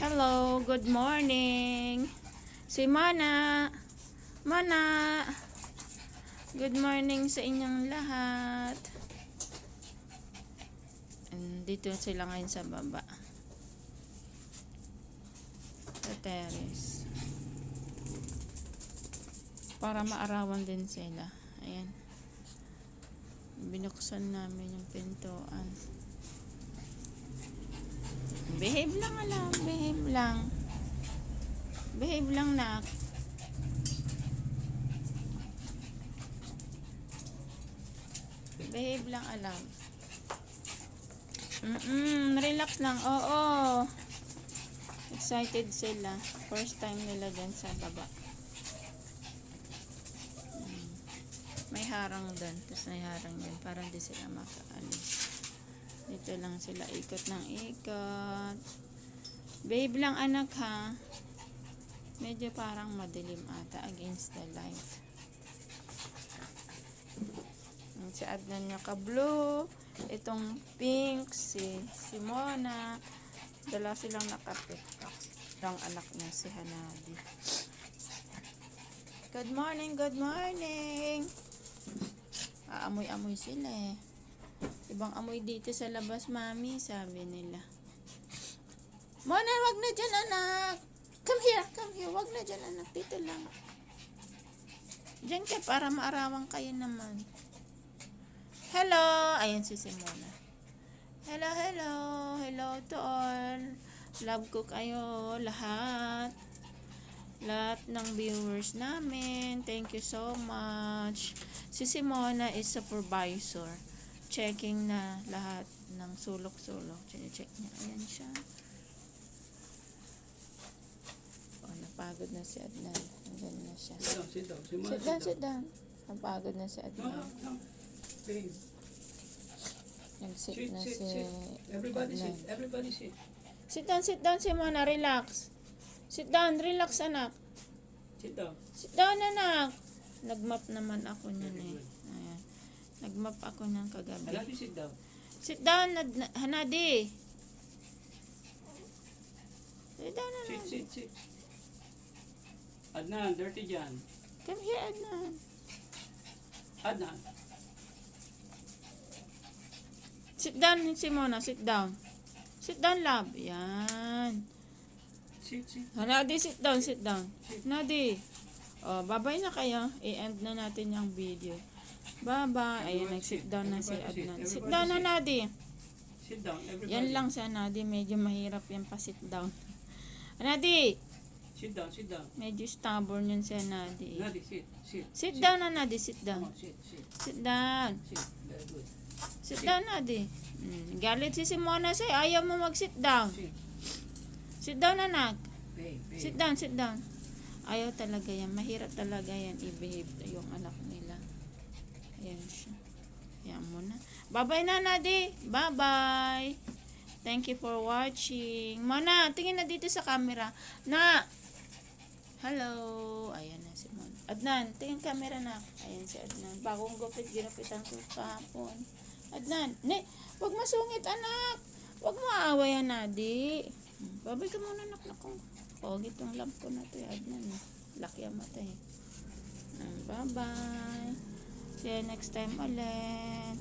Hello, good morning. Si Mana. Mana. Good morning sa inyong lahat. Dito sila ngayon sa baba. Sa terrace. Para maarawan din sila. Ayan. Binuksan namin yung pintuan. Behave lang alam, behave lang. Behave lang nak. Behave lang alam. Relax lang. Oo. Excited sila. First time nila dyan sa baba. May harang doon. Tapos may harang dyan. Parang di sila makaalis. Dito lang sila ikot ng ikot. Babe lang anak ha. Medyo parang madilim ata against the light. Si Adnan niya ka-blue. Itong pink si Mona. Dala silang nakapit. Ang anak niya si Hanadi. Good morning, good morning. Aamoy-amoy sila eh. Ibang amoy dito sa labas, mami, sabi nila. Mona, wag na dyan, anak. Come here. Wag na dyan, anak. Dito lang. Dyan ka para maarawan kayo naman. Hello. Ayan si Simona. Hello. Hello to all. Love ko kayo, lahat. Lahat ng viewers namin. Thank you so much. Si Simona is supervisor. Checking na lahat ng sulok-sulok. Check niya. Ayan siya. Oh, napagod na si Adnan. Andyan na siya. Sit down. Napagod na si Adnan. Nag-sit na si Adnan. Everybody sit. Sit down, Simona. Relax. Sit down. Relax, anak. Sit down, anak. Nag-map naman ako niyan eh. Ayan. Nag-map ako ng kagabi. Hanadi, sit down. Sit down, Hanadi. Sit down, Hanadi. Sit. Adnan, dirty dyan. Come here, Adnan. Adnan. Sit down, Simona. Sit down. Sit down, love. Yan. Sit. Hanadi, sit down. Hanadi. Oh, bye-bye na kayo. I-end na natin yung video. Bye-bye. Ayan, nag-sit down na si Adnan. Sit down na, Nadi. Sit down, everybody. Yan lang sa Nadi. Medyo mahirap yan pa sit down. Nadi. Sit down. Medyo stubborn yun si Nadi. Nadi, sit. Sit down na, Nadi. Sit down. Come on, sit. Sit down. Sit. Very good. Sit down, Nadi. Galit si Simona sa'yo. Ayaw mo mag-sit down. Sit. Sit down, anak. Babe. Sit down. Ayaw talaga yan. Mahirap talaga yan i-behave yung anak nila. Ayan siya. Ayan mo na. Bye-bye na, Nadi. Bye-bye. Thank you for watching. Mona, tingin na dito sa camera. Na! Hello. Ayan na si Mona. Adnan, tingin camera na. Ayan si Adnan. Bagong gupit, ginapitan ko kahapon. Adnan, wag masungit, anak. Wag mo aaway yan, Nadi. Babay ka muna, anak na ko. Pogi itong lamp ko na ito, Adnan. Laki ang mata eh. Bye-bye. See you next time ulit.